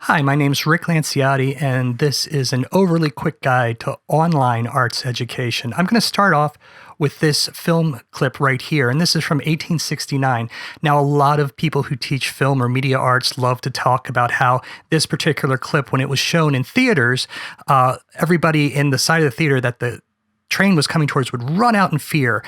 Hi, my name's Rick Lanciotti, and this is an overly quick guide to online arts education. I'm going to start off with this film clip right here, and this is from 1869. Now, a lot of people who teach film or media arts love to talk about how this particular clip, when it was shown in theaters, everybody in the side of the theater that the train was coming towards would run out in fear.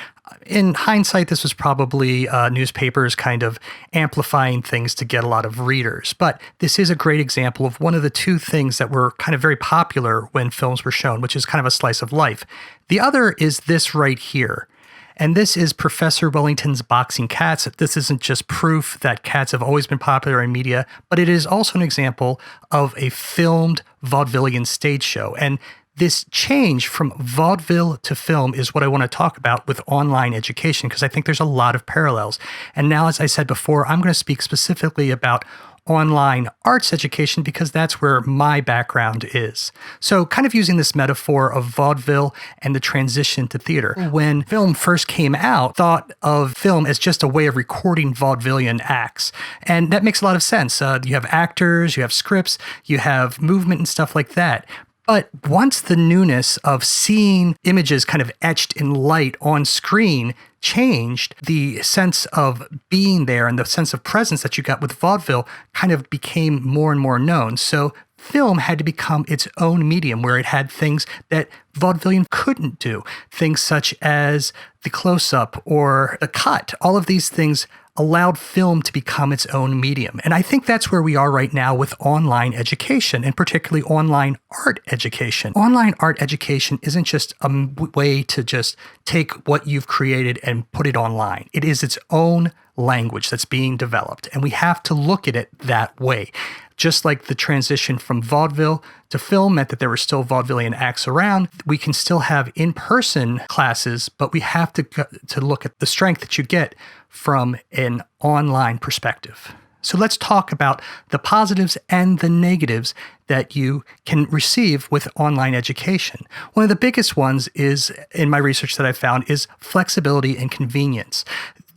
In hindsight, this was probably newspapers kind of amplifying things to get a lot of readers. But this is a great example of one of the two things that were kind of very popular when films were shown, which is kind of a slice of life. The other is this right here. And this is Professor Wellington's Boxing Cats. This isn't just proof that cats have always been popular in media, but it is also an example of a filmed vaudevillian stage show. And this change from vaudeville to film is what I want to talk about with online education, because I think there's a lot of parallels. And now, as I said before, I'm going to speak specifically about online arts education because that's where my background is. So kind of using this metaphor of vaudeville and the transition to theater. When film first came out, thought of film as just a way of recording vaudevillian acts. And that makes a lot of sense. You have actors, you have scripts, you have movement and stuff like that. But once the newness of seeing images kind of etched in light on screen changed, the sense of being there and the sense of presence that you got with vaudeville kind of became more and more known. So film had to become its own medium where it had things that vaudevillian couldn't do. Things such as the close-up or the cut. All of these things allowed film to become its own medium. And I think that's where we are right now with online education, and particularly online art education. Online art education isn't just a way to just take what you've created and put it online. It is its own language that's being developed, and we have to look at it that way. Just like the transition from vaudeville to film meant that there were still vaudevillian acts around, we can still have in-person classes, but we have to look at the strength that you get from an online perspective. So let's talk about the positives and the negatives that you can receive with online education. One of the biggest ones is, in my research that I found, is flexibility and convenience.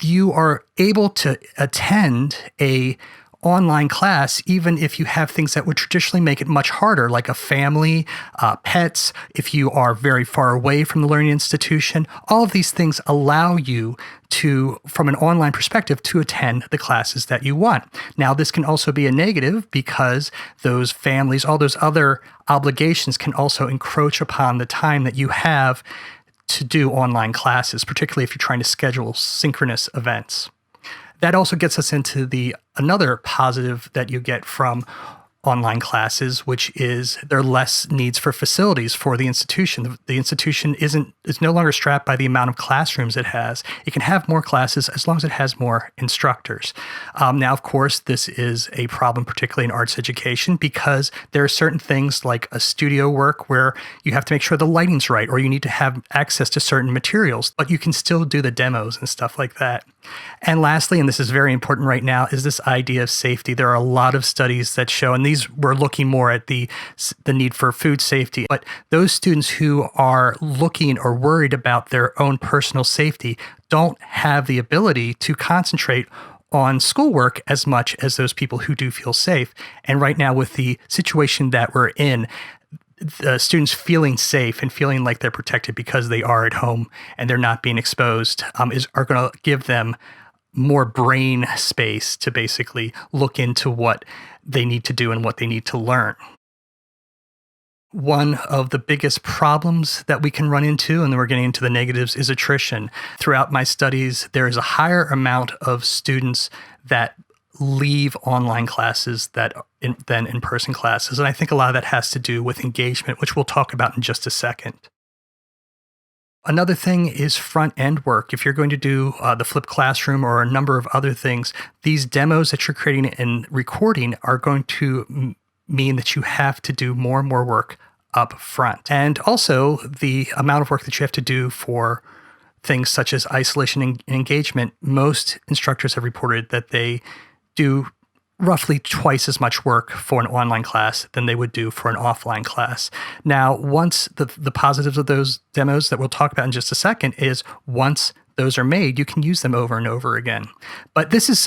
You are able to attend a online class, even if you have things that would traditionally make it much harder, like a family, pets, if you are very far away from the learning institution. All of these things allow you to, from an online perspective, to attend the classes that you want. Now, this can also be a negative because those families, all those other obligations can also encroach upon the time that you have to do online classes, particularly if you're trying to schedule synchronous events. That also gets us into another positive that you get from online classes, which is there are less needs for facilities for the institution. The institution is no longer strapped by the amount of classrooms it has. It can have more classes as long as it has more instructors. Now, of course, this is a problem, particularly in arts education, because there are certain things like a studio work where you have to make sure the lighting's right, or you need to have access to certain materials, but you can still do the demos and stuff like that. And lastly, and this is very important right now, is this idea of safety. There are a lot of studies that show, and these we're looking more at the need for food safety, but those students who are looking or worried about their own personal safety don't have the ability to concentrate on schoolwork as much as those people who do feel safe. And right now, with the situation that we're in, the students feeling safe and feeling like they're protected because they are at home and they're not being exposed are going to give them more brain space to basically look into what they need to do and what they need to learn. One of the biggest problems that we can run into, and then we're getting into the negatives, is attrition. Throughout my studies, there is a higher amount of students that leave online classes than in-person classes. And I think a lot of that has to do with engagement, which we'll talk about in just a second. Another thing is front-end work. If you're going to do the flipped classroom or a number of other things, these demos that you're creating and recording are going to mean that you have to do more and more work up front. And also, the amount of work that you have to do for things such as isolation and engagement, most instructors have reported that they do roughly twice as much work for an online class than they would do for an offline class. Now, once the positives of those demos that we'll talk about in just a second is once those are made, you can use them over and over again. But this is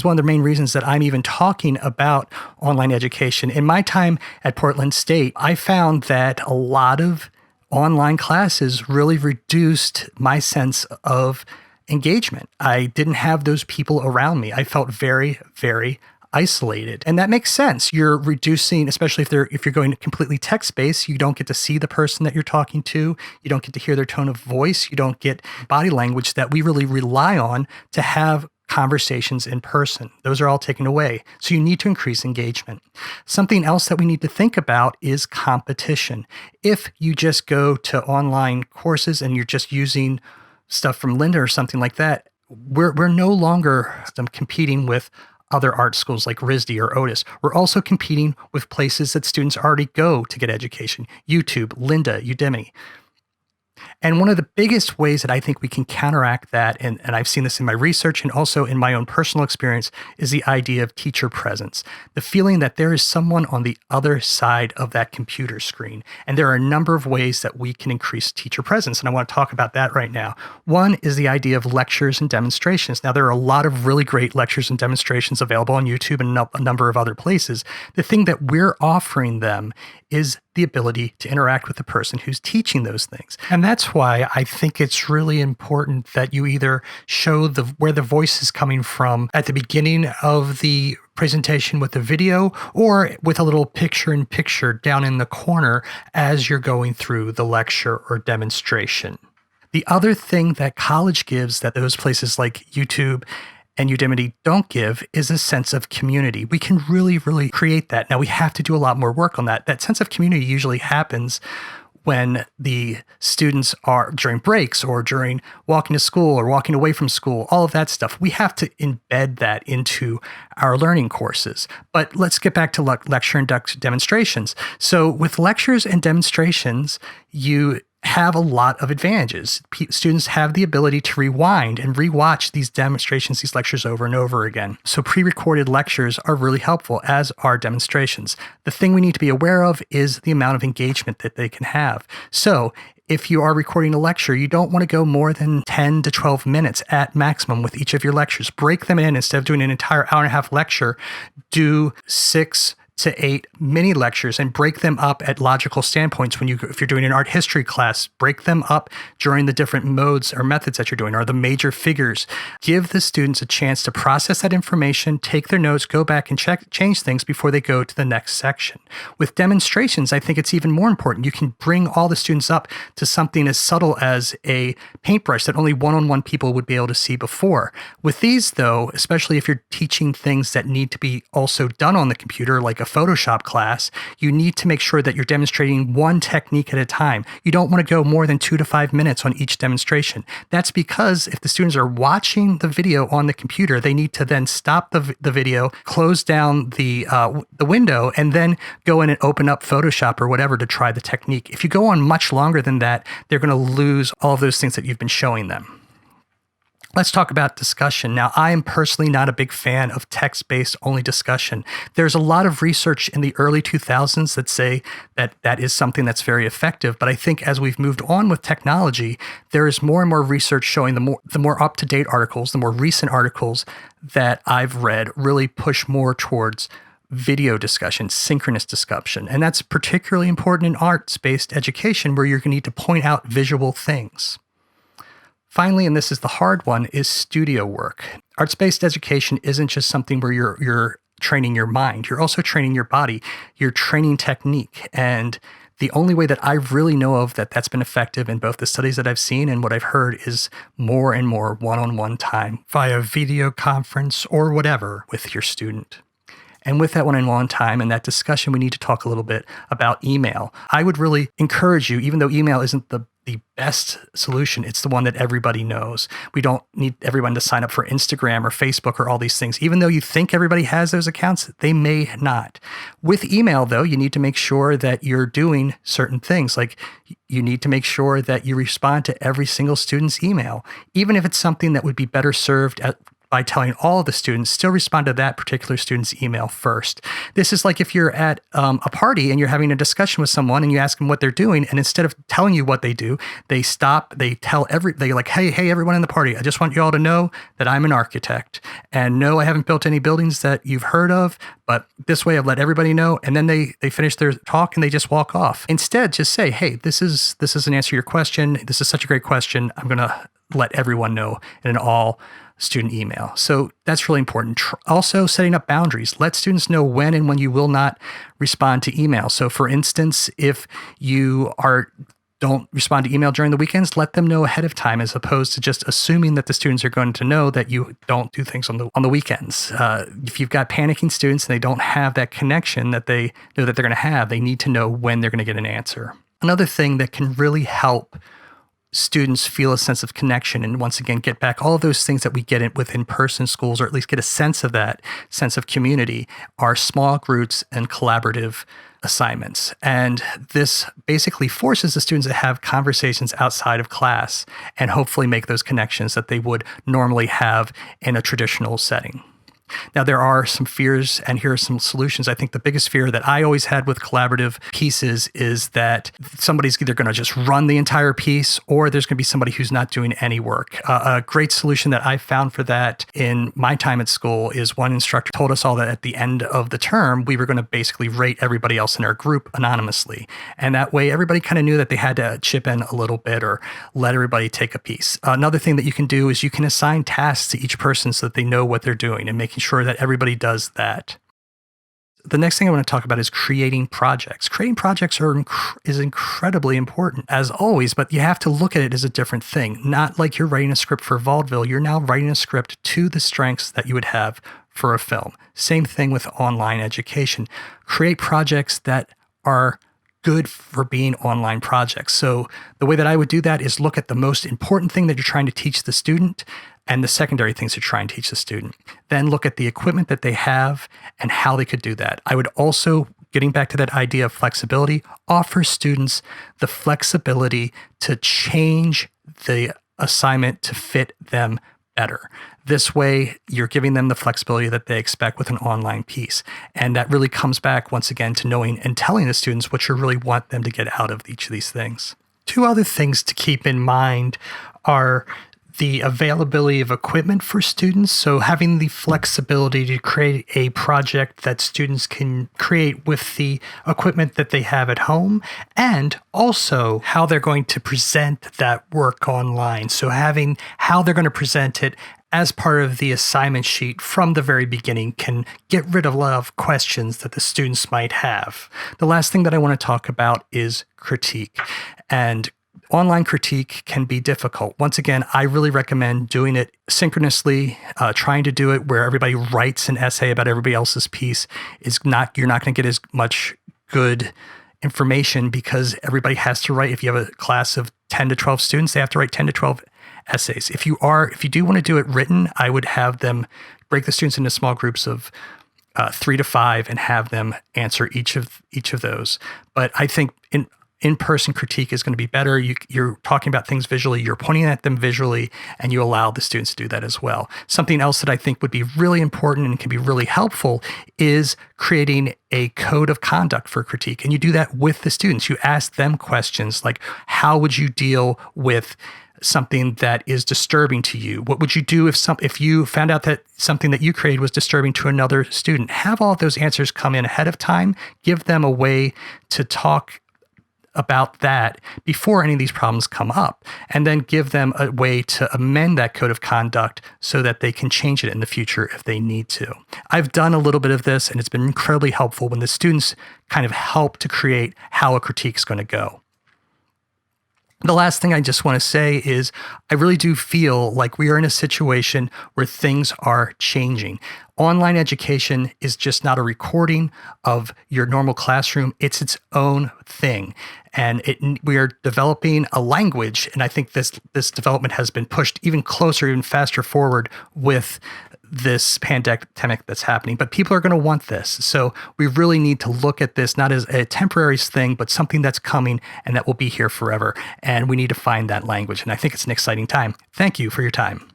one of the main reasons that I'm even talking about online education. In my time at Portland State, I found that a lot of online classes really reduced my sense of engagement. I didn't have those people around me. I felt very, very isolated. And that makes sense. You're reducing, especially if you're going completely text-based, you don't get to see the person that you're talking to. You don't get to hear their tone of voice. You don't get body language that we really rely on to have conversations in person. Those are all taken away. So you need to increase engagement. Something else that we need to think about is competition. If you just go to online courses and you're just using stuff from Linda or something like that, we're no longer competing with other art schools like RISD or Otis. We're also competing with places that students already go to get education: YouTube, Linda, Udemy. And one of the biggest ways that I think we can counteract that, and I've seen this in my research and also in my own personal experience, is the idea of teacher presence. The feeling that there is someone on the other side of that computer screen. And there are a number of ways that we can increase teacher presence. And I want to talk about that right now. One is the idea of lectures and demonstrations. Now, there are a lot of really great lectures and demonstrations available on YouTube and a number of other places. The thing that we're offering them is the ability to interact with the person who's teaching those things. And that's why I think it's really important that you either show where the voice is coming from at the beginning of the presentation with the video, or with a little picture-in-picture down in the corner as you're going through the lecture or demonstration. The other thing that college gives that those places like YouTube and Udemy don't give is a sense of community. We can really, really create that. Now, we have to do a lot more work on that. That sense of community usually happens when the students are during breaks or during walking to school or walking away from school, all of that stuff. We have to embed that into our learning courses. But let's get back to lecture and demonstrations. So with lectures and demonstrations, you have a lot of advantages. Students have the ability to rewind and rewatch these demonstrations, these lectures over and over again. So pre-recorded lectures are really helpful, as are demonstrations. The thing we need to be aware of is the amount of engagement that they can have. So if you are recording a lecture, you don't want to go more than 10 to 12 minutes at maximum with each of your lectures. Break them in. Instead of doing an entire hour and a half lecture, do 6 to 8 mini lectures and break them up at logical standpoints. If you're doing an art history class, break them up during the different modes or methods that you're doing, or the major figures. Give the students a chance to process that information, take their notes, go back and change things before they go to the next section. With demonstrations, I think it's even more important. You can bring all the students up to something as subtle as a paintbrush that only one-on-one people would be able to see before. With these, though, especially if you're teaching things that need to be also done on the computer, like a Photoshop class, you need to make sure that you're demonstrating one technique at a time. You don't want to go more than 2 to 5 minutes on each demonstration. That's because if the students are watching the video on the computer, they need to then stop the video, close down the window, and then go in and open up Photoshop or whatever to try the technique. If you go on much longer than that, they're going to lose all of those things that you've been showing them. Let's talk about discussion. Now, I am personally not a big fan of text-based only discussion. There's a lot of research in the early 2000s that say that that is something that's very effective. But I think as we've moved on with technology, there is more and more research showing the more up-to-date articles, the more recent articles that I've read really push more towards video discussion, synchronous discussion. And that's particularly important in arts-based education, where you're going to need to point out visual things. Finally, and this is the hard one, is studio work. Arts-based education isn't just something where you're training your mind. You're also training your body. You're training technique. And the only way that I really know of that's been effective in both the studies that I've seen and what I've heard is more and more one-on-one time via video conference or whatever with your student. And with that one-on-one time and that discussion, we need to talk a little bit about email. I would really encourage you, even though email isn't the best solution, it's the one that everybody knows. We don't need everyone to sign up for Instagram or Facebook or all these things. Even though you think everybody has those accounts, they may not. With email, though, you need to make sure that you're doing certain things. Like you need to make sure that you respond to every single student's email, even if it's something that would be better served by telling all of the students, still respond to that particular student's email first. This is like if you're at a party and you're having a discussion with someone and you ask them what they're doing, and instead of telling you what they do, they stop, they're like, hey, everyone in the party, I just want you all to know that I'm an architect. And no, I haven't built any buildings that you've heard of, but this way I've let everybody know. And then they finish their talk and they just walk off. Instead, just say, hey, this is an answer to your question. This is such a great question. I'm going to let everyone know in an all student email. So that's really important. Also, setting up boundaries. Let students know when and when you will not respond to email. So for instance, if you don't respond to email during the weekends, let them know ahead of time, as opposed to just assuming that the students are going to know that you don't do things on the weekends. If you've got panicking students and they don't have that connection that they know that they're going to have, they need to know when they're going to get an answer. Another thing that can really help students feel a sense of connection, and once again, get back all of those things that we get with in-person schools, or at least get a sense of that sense of community, are small groups and collaborative assignments. And this basically forces the students to have conversations outside of class and hopefully make those connections that they would normally have in a traditional setting. Now, there are some fears, and here are some solutions. I think the biggest fear that I always had with collaborative pieces is that somebody's either going to just run the entire piece, or there's going to be somebody who's not doing any work. A great solution that I found for that in my time at school is one instructor told us all that at the end of the term, we were going to basically rate everybody else in our group anonymously. And that way, everybody kind of knew that they had to chip in a little bit or let everybody take a piece. Another thing that you can do is you can assign tasks to each person so that they know what they're doing, and making sure that everybody does that. The next thing I want to talk about is creating projects. Creating projects is incredibly important, as always, but you have to look at it as a different thing. Not like you're writing a script for vaudeville. You're now writing a script to the strengths that you would have for a film. Same thing with online education. Create projects that are good for being online projects. So the way that I would do that is look at the most important thing that you're trying to teach the student and the secondary things to try and teach the student. Then look at the equipment that they have and how they could do that. I would also, getting back to that idea of flexibility, offer students the flexibility to change the assignment to fit them better. This way, you're giving them the flexibility that they expect with an online piece. And that really comes back, once again, to knowing and telling the students what you really want them to get out of each of these things. Two other things to keep in mind are the availability of equipment for students. So having the flexibility to create a project that students can create with the equipment that they have at home, and also how they're going to present that work online. So having how they're going to present it as part of the assignment sheet from the very beginning can get rid of a lot of questions that the students might have. The last thing that I want to talk about is critique. And online critique can be difficult. Once again, I really recommend doing it synchronously, trying to do it where everybody writes an essay about everybody else's piece. You're not going to get as much good information because everybody has to write. If you have a class of 10 to 12 students, they have to write 10 to 12 essays. If you do want to do it written, I would have them break the students into small groups of 3 to 5 and have them answer each of those. But I think in-person critique is going to be better. You're talking about things visually, you're pointing at them visually, and you allow the students to do that as well. Something else that I think would be really important and can be really helpful is creating a code of conduct for critique. And you do that with the students. You ask them questions like, how would you deal with something that is disturbing to you? What would you do if you found out that something that you created was disturbing to another student? Have all of those answers come in ahead of time. Give them a way to talk about that before any of these problems come up, and then give them a way to amend that code of conduct so that they can change it in the future if they need to. I've done a little bit of this, and it's been incredibly helpful when the students kind of help to create how a critique is going to go. The last thing I just want to say is I really do feel like we are in a situation where things are changing. Online education is just not a recording of your normal classroom. It's its own thing. And we are developing a language. And I think this development has been pushed even closer, even faster forward with this pandemic that's happening. But people are going to want this. So we really need to look at this not as a temporary thing, but something that's coming and that will be here forever. And we need to find that language. And I think it's an exciting time. Thank you for your time.